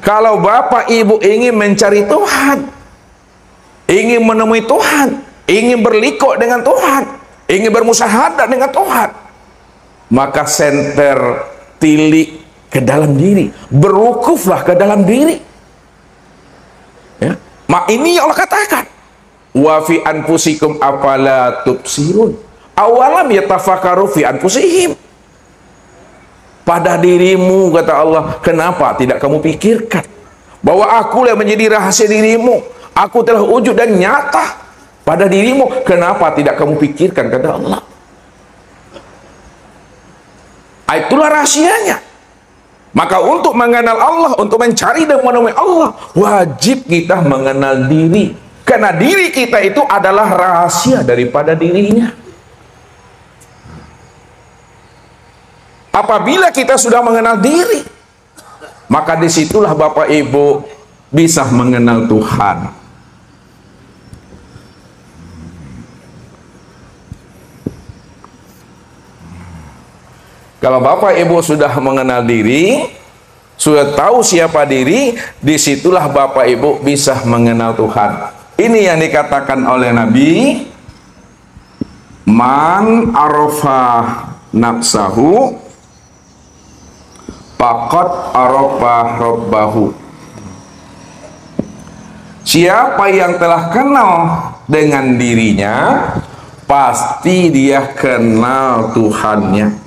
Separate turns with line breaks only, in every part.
Kalau bapak ibu ingin mencari Tuhan, ingin menemui Tuhan, ingin berlikuk dengan Tuhan, ingin bermusyahadat dengan Tuhan, maka senter tilik ke dalam diri, berwukuflah ke dalam diri. Ya. Ini Allah katakan, wa fi anfusikum afala tubsirun, awalam yatafakkaru fi anfusihim. Pada dirimu, kata Allah, kenapa tidak kamu pikirkan bahwa aku yang menjadi rahasia dirimu, aku telah wujud dan nyata pada dirimu, kenapa tidak kamu pikirkan, kata Allah. Itulah rahasianya. Maka untuk mengenal Allah, untuk mencari dan menemui Allah, wajib kita mengenal diri, karena diri kita itu adalah rahasia daripada dirinya. Apabila kita sudah mengenal diri, maka disitulah Bapak Ibu bisa mengenal Tuhan. Kalau Bapak Ibu sudah mengenal diri, sudah tahu siapa diri, disitulah Bapak Ibu bisa mengenal Tuhan. Ini yang dikatakan oleh Nabi, man arafah nafsahu faqad arafa rabbahu. Siapa yang telah kenal dengan dirinya, pasti dia kenal Tuhannya.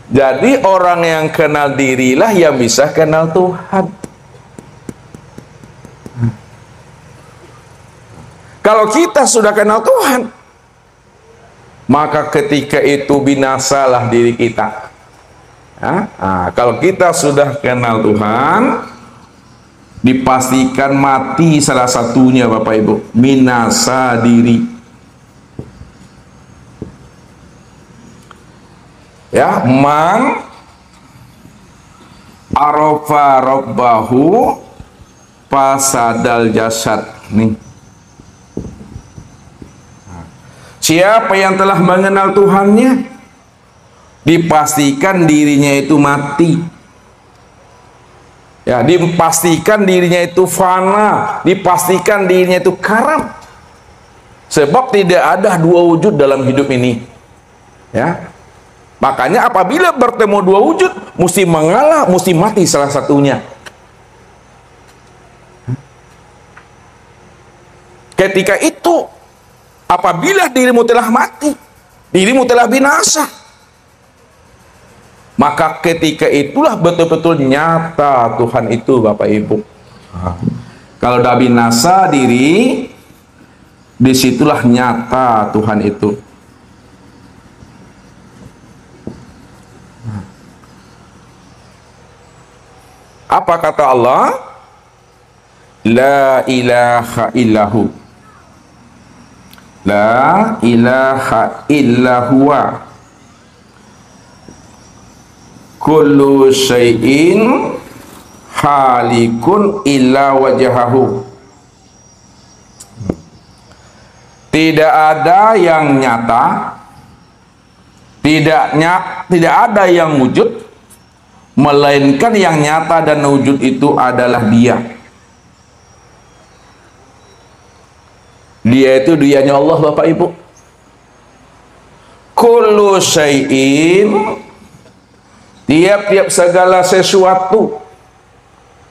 Jadi orang yang kenal dirilah yang bisa kenal Tuhan. Kalau kita sudah kenal Tuhan, maka ketika itu binasalah diri kita. Kalau kita sudah kenal Tuhan, dipastikan mati salah satunya Bapak Ibu, binasa diri. Ya, man arafa rabbahu fasadal jasad. Nih, siapa yang telah mengenal Tuhannya, dipastikan dirinya itu mati. Ya, dipastikan dirinya itu fana, dipastikan dirinya itu karam. Sebab tidak ada dua wujud dalam hidup ini. Ya. Makanya apabila bertemu dua wujud, mesti mengalah, mesti mati salah satunya. Ketika itu, apabila dirimu telah mati, dirimu telah binasa, maka ketika itulah betul-betul nyata Tuhan itu Bapak Ibu. Kalau dah binasa diri, disitulah nyata Tuhan itu. Apa kata Allah? La ilaha illahu, la ilaha illahuwa, kullu syai'in halikun illa wajahahu. Tidak ada yang nyata, tidak ada yang wujud, melainkan yang nyata dan wujud itu adalah Dia. Dia itu dianya Allah Bapak Ibu. Kullu syai'in, tiap-tiap segala sesuatu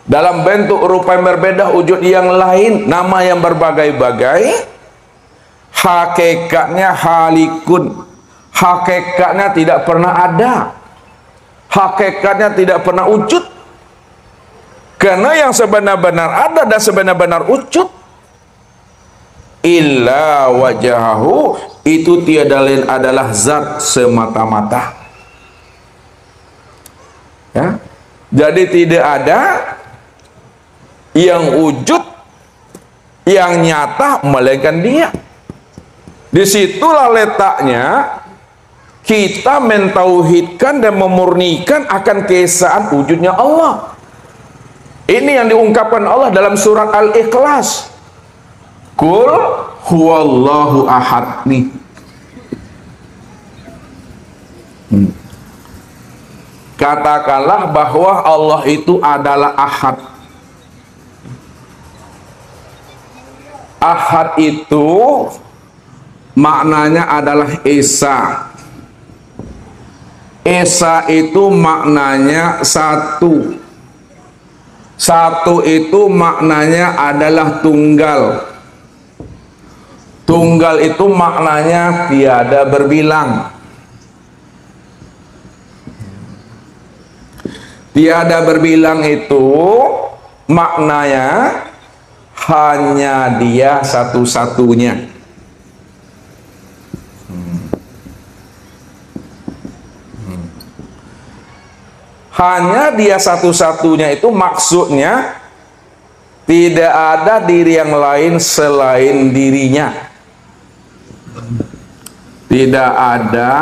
dalam bentuk rupa yang berbeda, wujud yang lain, nama yang berbagai-bagai, hakikatnya halikun, hakikatnya tidak pernah ada, hakikatnya tidak pernah wujud. Karena yang sebenar-benar ada dan sebenar-benar wujud, illa wajahahu, itu tiada lain adalah zat semata-mata. Ya. Jadi tidak ada yang wujud, yang nyata, melainkan Dia. Disitulah letaknya kita mentauhidkan dan memurnikan akan keesaan wujudnya Allah. Ini yang diungkapkan Allah dalam surat Al-Ikhlas. Qul huwallahu ahad. Nih. Katakanlah bahwa Allah itu adalah Ahad. Ahad itu maknanya adalah Esa. Esa itu maknanya satu. Satu itu maknanya adalah tunggal. Tunggal itu maknanya tiada berbilang. Tiada berbilang itu maknanya hanya dia satu-satunya. Hanya dia satu-satunya itu maksudnya tidak ada diri yang lain selain dirinya. Tidak ada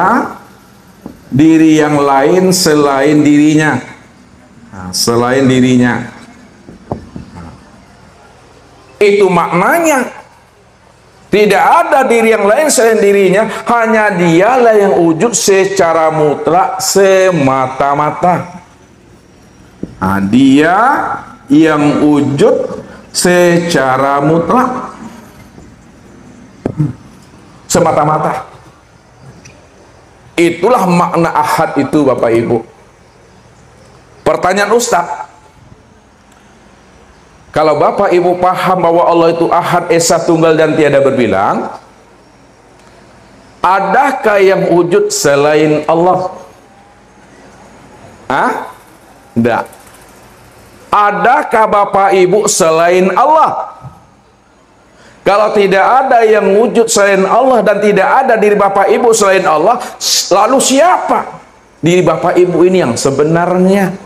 diri yang lain selain dirinya. Selain dirinya. Itu maknanya. Tidak ada diri yang lain selain dirinya, hanya dialah yang wujud secara mutlak semata-mata. Dia yang wujud secara mutlak semata-mata. Itulah makna ahad itu, Bapak Ibu. Pertanyaan Ustaz, kalau Bapak Ibu paham bahwa Allah itu ahad, esa, tunggal dan tiada berbilang, adakah yang wujud selain Allah? Tidak. Adakah Bapak Ibu selain Allah? Kalau tidak ada yang wujud selain Allah dan tidak ada diri Bapak Ibu selain Allah, lalu siapa diri Bapak Ibu ini yang sebenarnya?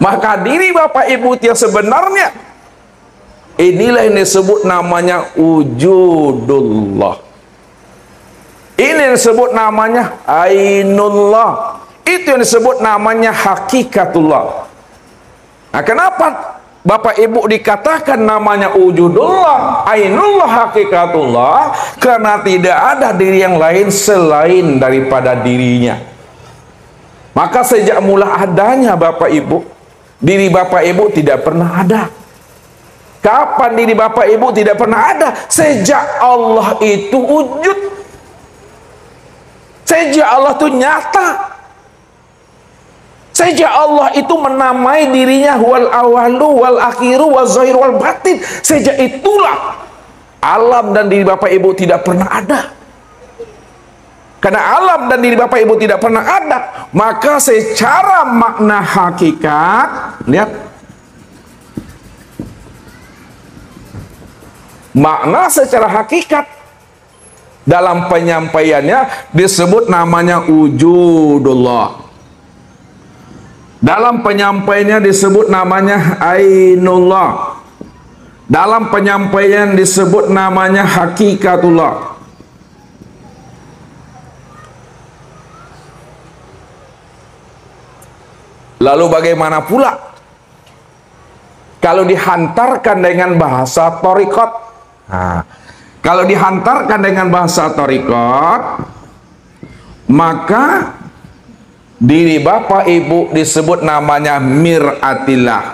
Maka diri Bapak Ibu yang sebenarnya, inilah yang disebut namanya wujudullah. Ini yang disebut namanya ainullah. Itu yang disebut namanya hakikatullah. Nah, kenapa Bapak Ibu dikatakan namanya wujudullah, ainullah, hakikatullah? Karena tidak ada diri yang lain selain daripada dirinya. Maka sejak mula adanya Bapak Ibu, diri Bapak Ibu tidak pernah ada. Kapan diri Bapak Ibu tidak pernah ada? Sejak Allah itu wujud. Sejak Allah itu nyata. Sejak Allah itu menamai dirinya wal awalu wal akhiru wal zahir wal batin. Sejak itulah alam dan diri Bapak Ibu tidak pernah ada. Karena alam dan diri Bapak Ibu tidak pernah ada, maka secara makna hakikat, lihat, makna secara hakikat dalam penyampaiannya disebut namanya wujudullah. Dalam penyampaiannya disebut namanya ainullah. Dalam penyampaian disebut namanya hakikatullah. Lalu bagaimana pula kalau dihantarkan dengan bahasa thariqat? Kalau dihantarkan dengan bahasa thariqat, maka diri Bapak Ibu disebut namanya mir'atillah.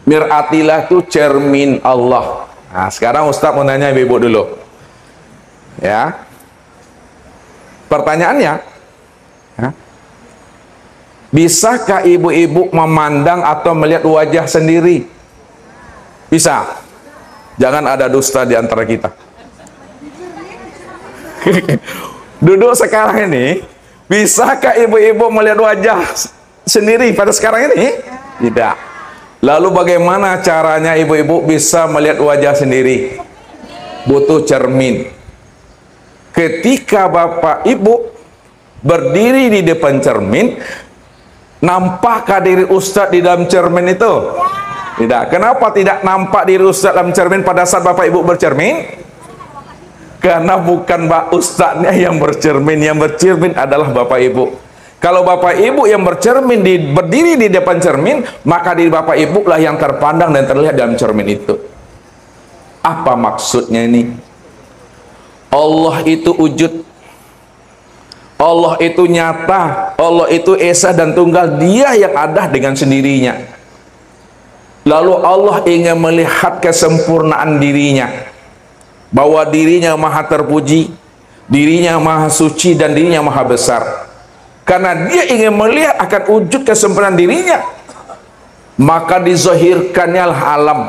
Mir'atillah itu cermin Allah. Nah, sekarang Ustaz mau nanya Ibu dulu. Ya. Pertanyaannya, bisakah ibu-ibu memandang atau melihat wajah sendiri? Bisa. Jangan ada dusta di antara kita. Duduk sekarang ini, bisakah ibu-ibu melihat wajah sendiri pada sekarang ini? Tidak. Lalu bagaimana caranya ibu-ibu bisa melihat wajah sendiri? Butuh cermin. Ketika Bapak Ibu berdiri di depan cermin, nampakkah diri Ustadz di dalam cermin itu? Tidak. Kenapa tidak nampak diri Ustadz dalam cermin pada saat Bapak Ibu bercermin? Karena bukan Pak Ustadznya yang bercermin. Yang bercermin adalah Bapak Ibu. Kalau Bapak Ibu yang bercermin berdiri di depan cermin, maka diri Bapak Ibu lah yang terpandang dan terlihat dalam cermin itu. Apa maksudnya ini? Allah itu wujud, Allah itu nyata, Allah itu esa dan tunggal, dia yang ada dengan sendirinya. Lalu Allah ingin melihat kesempurnaan dirinya, bahwa dirinya maha terpuji, dirinya maha suci, dan dirinya maha besar. Karena dia ingin melihat akan wujud kesempurnaan dirinya, maka dizahirkannya lah alam,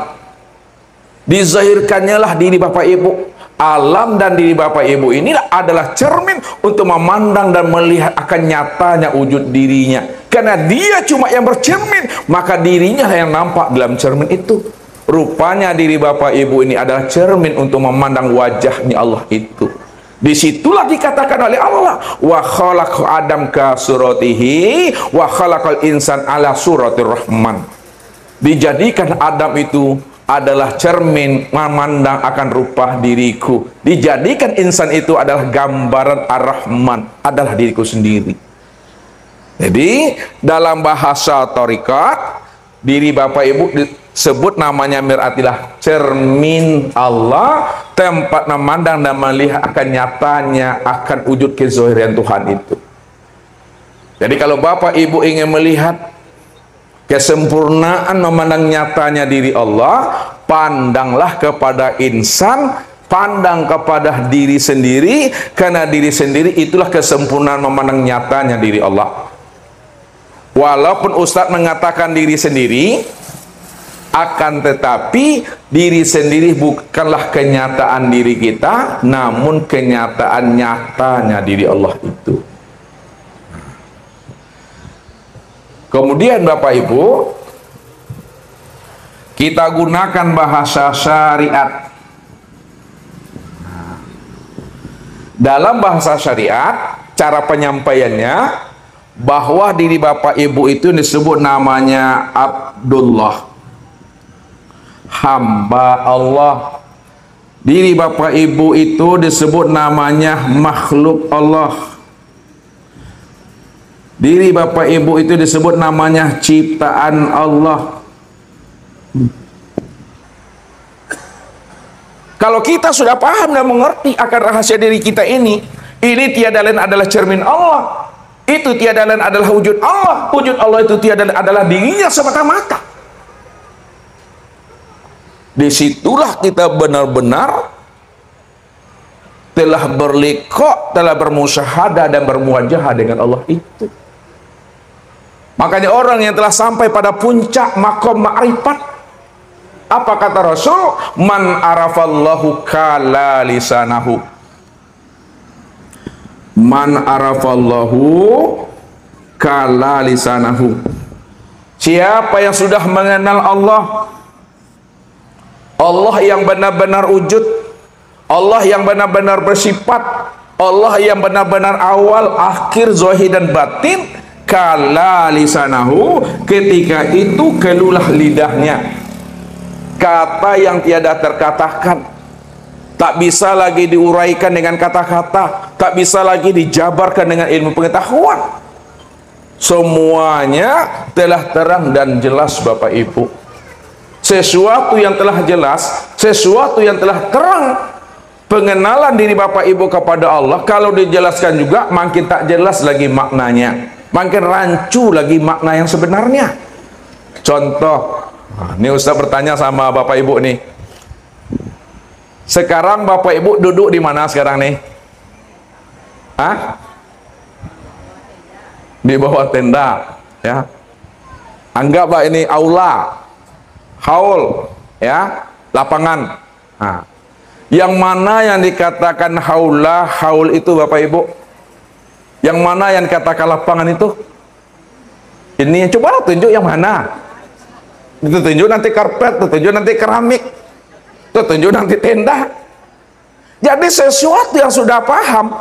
dizahirkannya lah diri Bapak Ibu. Alam dan diri Bapak Ibu inilah adalah cermin untuk memandang dan melihat akan nyatanya wujud dirinya. Karena dia cuma yang bercermin, maka dirinya yang nampak dalam cermin itu. Rupanya diri Bapak Ibu ini adalah cermin untuk memandang wajahnya Allah itu. Disitulah dikatakan oleh Allah, wa khalaqu Adam ka suratihi wa khalaqal insan ala suratir rahman. Dijadikan Adam itu adalah cermin memandang akan rupa diriku. Dijadikan insan itu adalah gambaran Ar-Rahman, adalah diriku sendiri. Jadi dalam bahasa Thariqat, diri Bapak Ibu disebut namanya miratilah, cermin Allah, tempat memandang dan melihat akan nyatanya akan wujud kezahiran Tuhan itu. Jadi kalau Bapak Ibu ingin melihat kesempurnaan memandang nyatanya diri Allah, pandanglah kepada insan, pandang kepada diri sendiri, karena diri sendiri itulah kesempurnaan memandang nyatanya diri Allah. Walaupun Ustadz mengatakan diri sendiri, akan tetapi diri sendiri bukanlah kenyataan diri kita, namun kenyataan nyatanya diri Allah itu. Kemudian Bapak Ibu, kita gunakan bahasa syariat. Dalam bahasa syariat, cara penyampaiannya, bahwa diri Bapak Ibu itu disebut namanya Abdullah, hamba Allah. Diri Bapak Ibu itu disebut namanya makhluk Allah. Diri Bapak Ibu itu disebut namanya ciptaan Allah. Kalau kita sudah paham dan mengerti akan rahasia diri kita ini tiada lain adalah cermin Allah, itu tiada lain adalah wujud Allah, wujud Allah itu tiada lain adalah dirinya semata-mata. Disitulah kita benar-benar telah berliqa', telah bermusyahadah dan bermuwajahah dengan Allah itu. Makanya orang yang telah sampai pada puncak maqam ma'rifat, apa kata Rasul? Man arafallahu kala lisanahu. Man arafallahu kala lisanahu. Siapa yang sudah mengenal Allah, Allah yang benar-benar wujud, Allah yang benar-benar bersifat, Allah yang benar-benar awal, akhir, zahir dan batin, kala lisanahu, ketika itu kelulah lidahnya, kata yang tiada terkatakan, tak bisa lagi diuraikan dengan kata-kata, tak bisa lagi dijabarkan dengan ilmu pengetahuan. Semuanya telah terang dan jelas Bapak Ibu. Sesuatu yang telah jelas, sesuatu yang telah terang, pengenalan diri Bapak Ibu kepada Allah, kalau dijelaskan juga makin tak jelas lagi maknanya, makin rancu lagi makna yang sebenarnya. Contoh, ini Ustaz bertanya sama Bapak Ibu nih, sekarang Bapak Ibu duduk di mana sekarang nih? Hah? Di bawah tenda, ya. Anggaplah ini aula, haul, ya, lapangan. Nah, yang mana yang dikatakan haula, haul itu Bapak Ibu? Yang mana yang dikatakan lapangan itu? Ini coba tunjuk yang mana? Itu tunjuk nanti karpet, itu tunjuk nanti keramik, itu tunjuk nanti tenda. Jadi sesuatu yang sudah paham,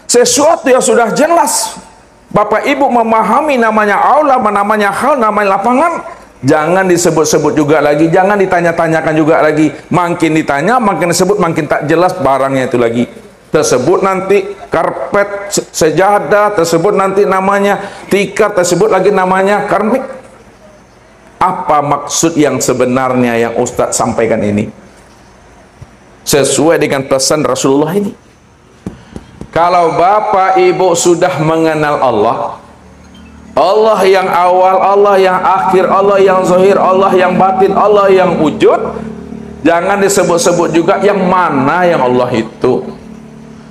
sesuatu yang sudah jelas, Bapak Ibu memahami namanya aula, namanya hal, namanya lapangan, jangan disebut-sebut juga lagi, jangan ditanya-tanyakan juga lagi. Makin ditanya, makin disebut, makin tak jelas barangnya itu lagi. Tersebut nanti karpet, sejadah, tersebut nanti namanya tikar, tersebut lagi namanya keramik. Apa maksud yang sebenarnya yang Ustadz sampaikan ini? Sesuai dengan pesan Rasulullah ini. Kalau bapak ibu sudah mengenal Allah, Allah yang awal, Allah yang akhir, Allah yang zahir, Allah yang batin, Allah yang wujud, jangan disebut-sebut juga yang mana yang Allah itu.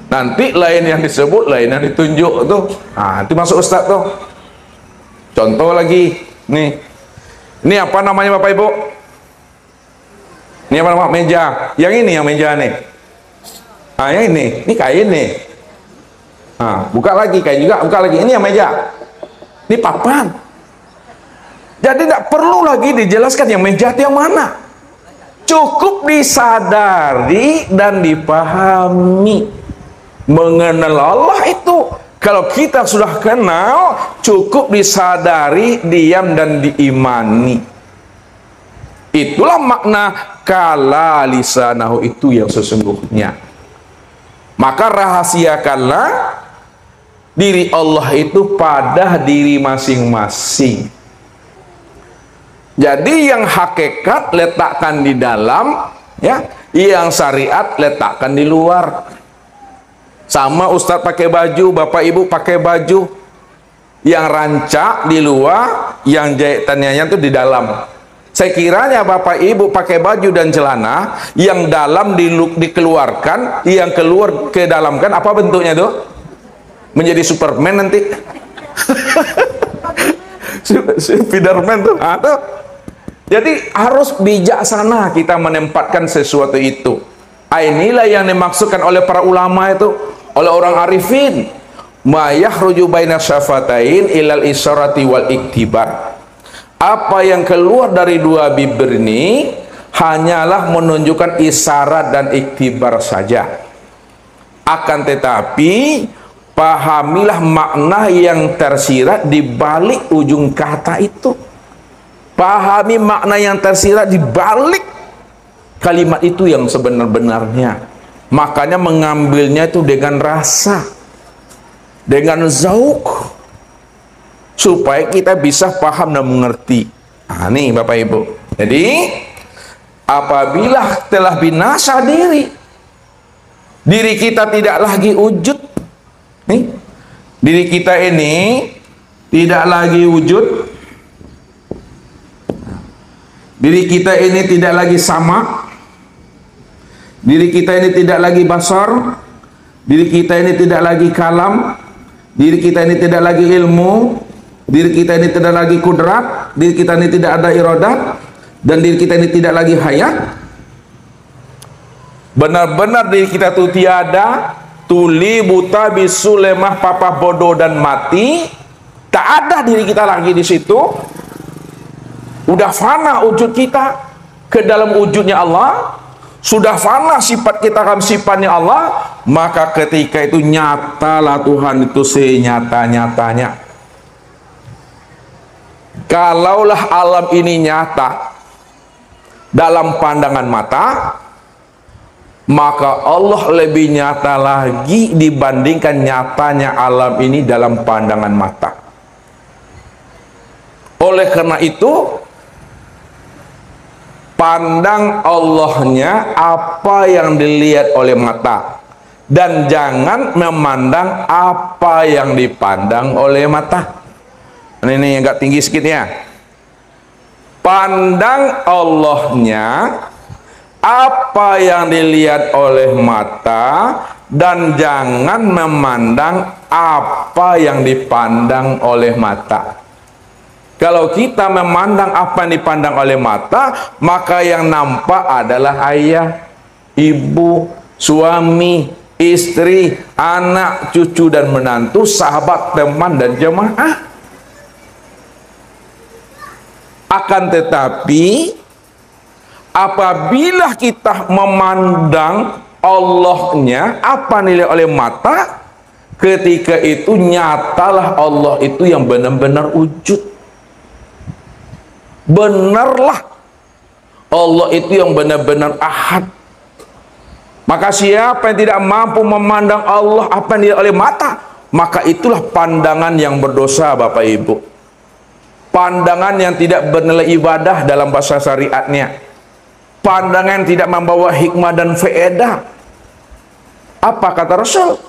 Nanti lain yang disebut, lain yang ditunjuk tuh. Nah, itu masuk ustaz tuh. Contoh lagi, nih. Ini apa namanya bapak ibu? Ini apa nama? Meja. Yang ini yang meja nih. Nah, yang ini kain nih. Nah, buka lagi kain juga, buka lagi. Ini yang meja. Ini papan. Jadi tidak perlu lagi dijelaskan yang meja itu yang mana. Cukup disadari dan dipahami. Mengenal Allah itu. Kalau kita sudah kenal, cukup disadari, diam dan diimani. Itulah makna kala lisanahu itu yang sesungguhnya. Maka rahasiakanlah diri Allah itu pada diri masing-masing. Jadi yang hakikat letakkan di dalam, ya, yang syariat letakkan di luar. Sama ustadz pakai baju, bapak ibu pakai baju, yang rancak di luar, yang jahitannya itu di dalam. Sekiranya bapak ibu pakai baju dan celana, yang dalam dikeluarkan, yang keluar ke dalam, kan apa bentuknya tuh? Menjadi Superman nanti. Spiderman tuh. Tuh. Jadi harus bijaksana kita menempatkan sesuatu itu. Inilah yang dimaksudkan oleh para ulama itu, oleh orang arifin. Ma yahruju baina syafatain ilal isyarati wal iktibar. Apa yang keluar dari dua bibir ini hanyalah menunjukkan isyarat dan iktibar saja. Akan tetapi pahamilah makna yang tersirat di balik ujung kata itu. Pahami makna yang tersirat di balik kalimat itu yang sebenar-benarnya. Makanya mengambilnya itu dengan rasa, dengan zauk, supaya kita bisa paham dan mengerti. Nah, nih Bapak Ibu. Jadi apabila telah binasa diri kita tidak lagi wujud. Nih, diri kita ini tidak lagi wujud. Diri kita ini tidak lagi sama. Diri kita ini tidak lagi basar. Diri kita ini tidak lagi kalam. Diri kita ini tidak lagi ilmu. Diri kita ini tidak lagi kudrat. Diri kita ini tidak ada iradat. Dan diri kita ini tidak lagi hayat. Benar-benar diri kita itu tiada. Tuli, buta, bisu, lemah, papa, bodoh dan mati. Tak ada diri kita lagi di situ. Udah fana wujud kita ke dalam wujudnya Allah. Sudah fana sifat kita dalam sifatnya Allah. Maka ketika itu nyatalah Tuhan itu senyata-nyatanya. Kalaulah alam ini nyata dalam pandangan mata, maka Allah lebih nyata lagi dibandingkan nyatanya alam ini dalam pandangan mata. Oleh karena itu, pandang Allahnya apa yang dilihat oleh mata, dan jangan memandang apa yang dipandang oleh mata. Ini agak tinggi sedikit ya. Pandang Allahnya apa yang dilihat oleh mata, dan jangan memandang apa yang dipandang oleh mata. Kalau kita memandang apa yang dipandang oleh mata, maka yang nampak adalah ayah, ibu, suami, istri, anak, cucu dan menantu, sahabat, teman dan jemaah. Akan tetapi apabila kita memandang Allahnya apa nilai oleh mata, ketika itu nyatalah Allah itu yang benar-benar wujud. Benarlah Allah itu yang benar-benar ahad. Maka siapa yang tidak mampu memandang Allah apa yang dilihat oleh mata, maka itulah pandangan yang berdosa Bapak Ibu. Pandangan yang tidak bernilai ibadah dalam bahasa syariatnya. Pandangan yang tidak membawa hikmah dan faedah. Apa kata Rasul?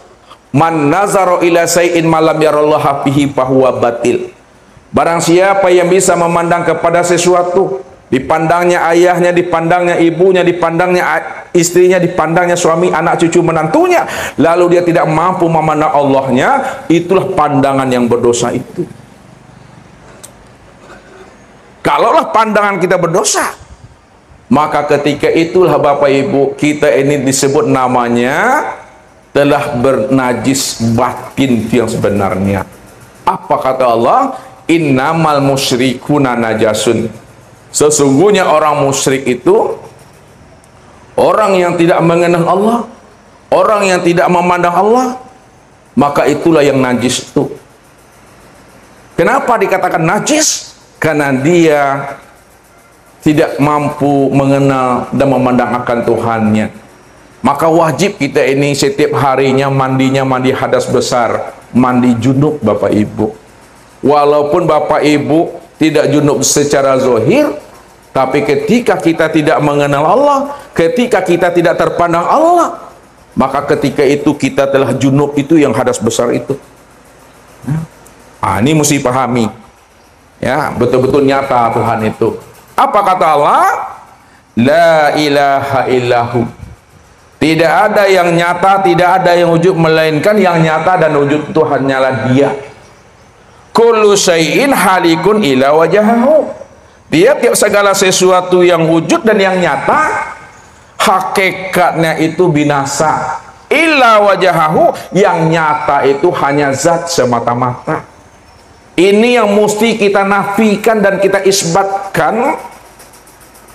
Man nazaro ila say'in malam yarallaha fihi fahuwa batil. Barang siapa yang bisa memandang kepada sesuatu, dipandangnya ayahnya, dipandangnya ibunya, dipandangnya istrinya, dipandangnya suami, anak, cucu, menantunya, lalu dia tidak mampu memandang Allahnya, itulah pandangan yang berdosa itu. Kalaulah pandangan kita berdosa, maka ketika itulah Bapak Ibu, kita ini disebut namanya telah bernajis batin yang sebenarnya. Apa kata Allah? Innamal musyrikuna najasun. Sesungguhnya orang musyrik itu orang yang tidak mengenal Allah, orang yang tidak memandang Allah, maka itulah yang najis itu. Kenapa dikatakan najis? Karena dia tidak mampu mengenal dan memandang akan Tuhannya. Maka wajib kita ini setiap harinya mandinya mandi hadas besar, mandi junub Bapak Ibu. Walaupun Bapak Ibu tidak junub secara zahir, tapi ketika kita tidak mengenal Allah, ketika kita tidak terpandang Allah, maka ketika itu kita telah junub, itu yang hadas besar itu. Ini mesti pahami. Ya, betul-betul nyata Tuhan itu. Apa kata Allah? La ilaha illahu. Tidak ada yang nyata, tidak ada yang wujud, melainkan yang nyata dan wujud itu hanyalah Dia. Kullu syai'in halikun ila wajahahu. Tiap segala sesuatu yang wujud dan yang nyata, hakikatnya itu binasa. Illa wajahahu, yang nyata itu hanya zat semata-mata. Ini yang mesti kita nafikan dan kita isbatkan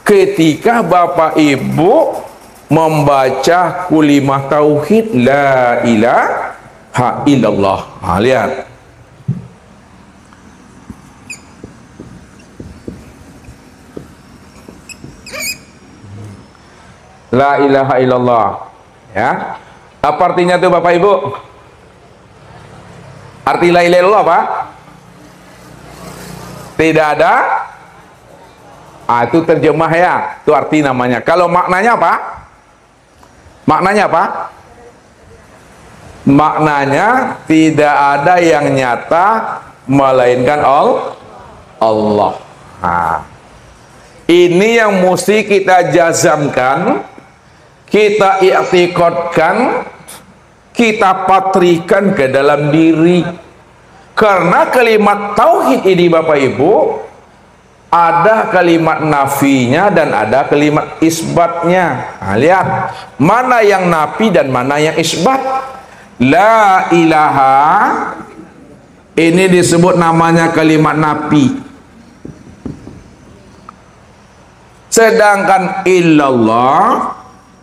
ketika Bapak Ibu membaca kulimah tauhid la ilaha illallah. Lihat. La ilaha illallah. Ya. Apa artinya itu Bapak Ibu? Arti la ilaha illallah apa? Tidak ada. Itu terjemah ya. Itu arti namanya. Kalau maknanya apa? Maknanya apa? Maknanya tidak ada yang nyata melainkan Allah. Ini yang mesti kita jazamkan, kita i'tiqadkan, kita patrikan ke dalam diri. Karena kalimat tauhid ini Bapak Ibu, ada kalimat nafinya dan ada kalimat isbatnya. Lihat, mana yang nafi dan mana yang isbat. La ilaha, ini disebut namanya kalimat nafi. Sedangkan illallah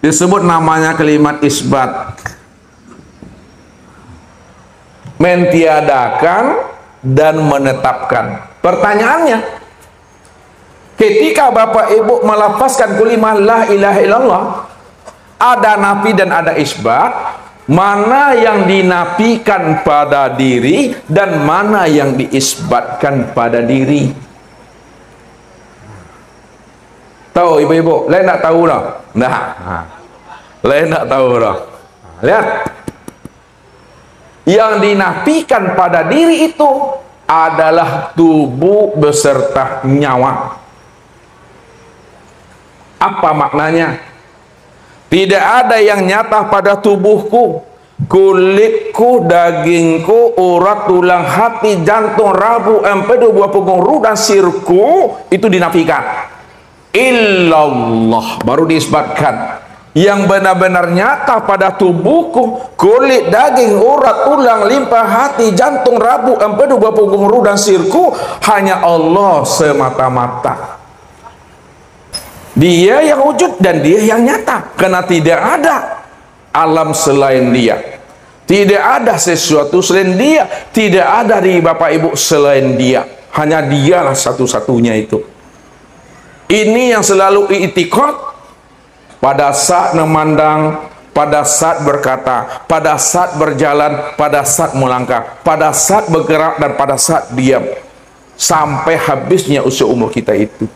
disebut namanya kalimat isbat. Mentiadakan dan menetapkan. Pertanyaannya, ketika Bapak Ibu melafazkan kalimah la ilaha illallah, ada nafi dan ada isbat, mana yang dinafikan pada diri dan mana yang diisbatkan pada diri? Tahu ibu-ibu? Lain tak tahu dah. Lain tak tahu dah. Lihat. Yang dinafikan pada diri itu adalah tubuh beserta nyawa. Apa maknanya? Tidak ada yang nyata pada tubuhku, kulitku, dagingku, urat, tulang, hati, jantung, rabu, empedu, buah punggung, ruh dan sirku, itu dinafikan. Illallah, baru diisbatkan. Yang benar-benar nyata pada tubuhku, kulit, daging, urat, tulang, limpa, hati, jantung, rabu, empedu, buah punggung, ruh dan sirku, hanya Allah semata-mata. Dia yang wujud dan Dia yang nyata, karena tidak ada alam selain Dia, tidak ada sesuatu selain Dia, tidak ada di Bapak Ibu selain Dia, hanya Dialah satu-satunya itu. Ini yang selalu i'tiqad pada saat memandang, pada saat berkata, pada saat berjalan, pada saat melangkah, pada saat bergerak dan pada saat diam, sampai habisnya usia umur kita itu.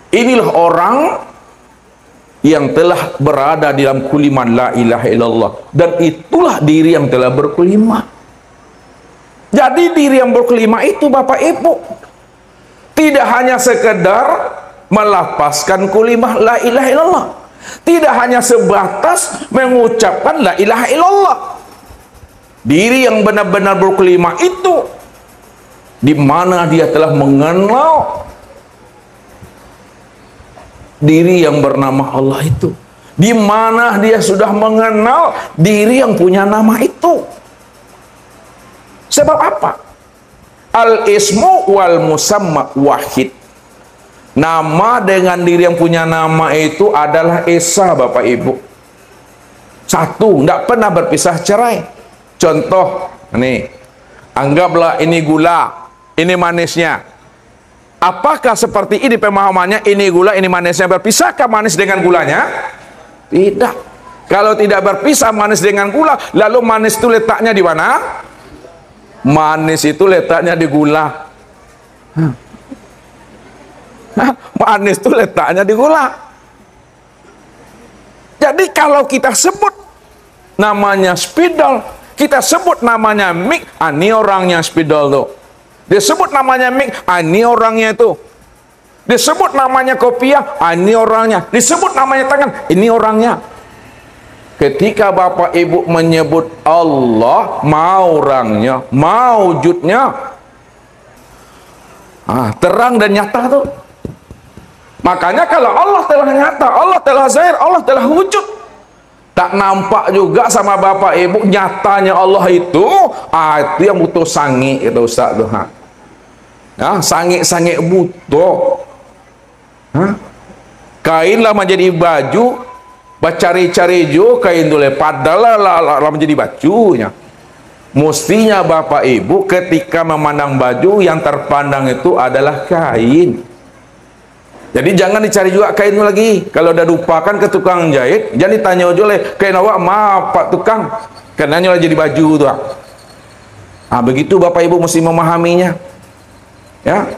Inilah orang yang telah berada di dalam kuliman la ilaha illallah, dan itulah diri yang telah berkelima. Jadi diri yang berkelima itu Bapak Ibu tidak hanya sekedar melafazkan kulimah la ilaha illallah, tidak hanya sebatas mengucapkan la ilaha illallah. Diri yang benar-benar berkelima itu di mana dia telah mengenal diri yang bernama Allah itu, di mana dia sudah mengenal diri yang punya nama itu. Sebab apa? Al-ismu wal musamma wahid. Nama dengan diri yang punya nama itu adalah esa Bapak Ibu, satu, tidak pernah berpisah cerai. Contoh, nih, anggaplah ini gula, ini manisnya. Apakah seperti ini pemahamannya, ini gula, ini manisnya? Berpisahkah manis dengan gulanya? Tidak. Kalau tidak berpisah manis dengan gula, lalu manis itu letaknya di mana? Manis itu letaknya di gula. Manis itu letaknya di gula. Jadi kalau kita sebut namanya spidol, kita sebut namanya mik, ini orangnya spidol tuh. Disebut namanya mik, ini orangnya itu. Disebut namanya kopiah, ini orangnya. Disebut namanya tangan, ini orangnya. Ketika Bapak Ibu menyebut Allah, mau orangnya, mau wujudnya, terang dan nyata tuh. Makanya kalau Allah telah nyata, Allah telah zahir, Allah telah wujud, tak nampak juga sama Bapak Ibu nyatanya Allah itu, itu yang butuh sangi itu Ustaz tuh. Ya, sangi-sangi butuh. Kain lah menjadi baju, bacari-cari jo kain dulu, padahal lah menjadi bajunya. Mestinya Bapak Ibu ketika memandang baju, yang terpandang itu adalah kain. Jadi jangan dicari juga kain lagi. Kalau udah lupakan ke tukang jahit, jangan ditanya oleh kain awak, maaf Pak Tukang, karena jadi baju tuh. Begitu Bapak Ibu mesti memahaminya. Ya,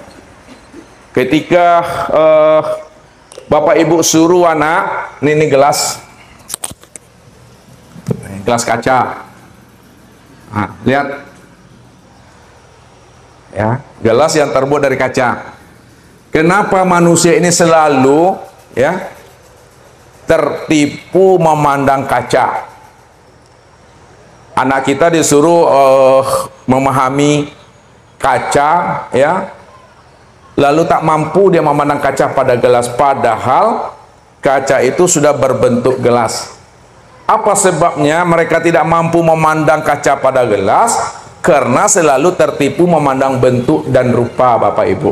ketika Bapak Ibu suruh anak, ini gelas kaca. Lihat, ya, gelas yang terbuat dari kaca. Kenapa manusia ini selalu ya tertipu memandang kaca? Anak kita disuruh memahami kaca, ya, lalu tak mampu dia memandang kaca pada gelas, padahal kaca itu sudah berbentuk gelas. Apa sebabnya mereka tidak mampu memandang kaca pada gelas? Karena selalu tertipu memandang bentuk dan rupa Bapak Ibu.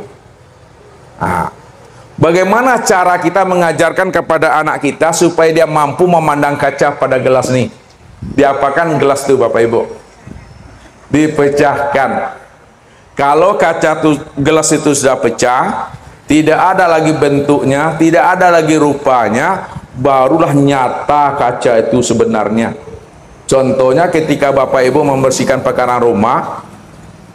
Bagaimana cara kita mengajarkan kepada anak kita supaya dia mampu memandang kaca pada gelas nih? Diapakan gelas itu Bapak Ibu? Dipecahkan. Kalau kaca gelas itu sudah pecah, tidak ada lagi bentuknya, tidak ada lagi rupanya, barulah nyata kaca itu sebenarnya. Contohnya ketika Bapak Ibu membersihkan perkaran rumah,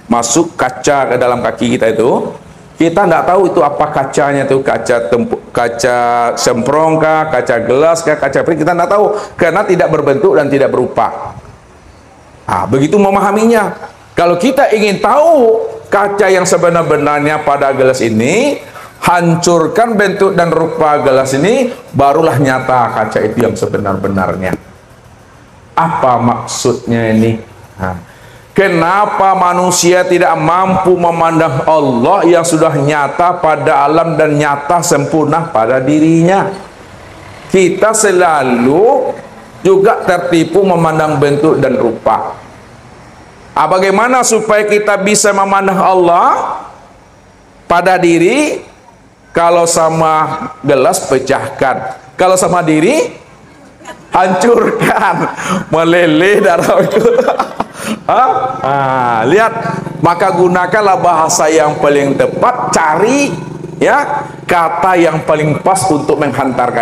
masuk kaca ke dalam kaki kita itu, kita tidak tahu itu apa kacanya itu, kaca semprong kah, kaca gelas kah, kaca pring, kita tidak tahu karena tidak berbentuk dan tidak berupa. Begitu memahaminya. Kalau kita ingin tahu kaca yang sebenar-benarnya pada gelas ini, hancurkan bentuk dan rupa gelas ini, barulah nyata kaca itu yang sebenar-benarnya. Apa maksudnya ini? Kenapa manusia tidak mampu memandang Allah yang sudah nyata pada alam dan nyata sempurna pada dirinya? Kita selalu juga tertipu memandang bentuk dan rupa. Bagaimana supaya kita bisa memandang Allah pada diri? Kalau sama gelas pecahkan, kalau sama diri hancurkan, meleleh darah itu. Lihat, maka gunakanlah bahasa yang paling tepat, cari ya kata yang paling pas untuk menghantarkan.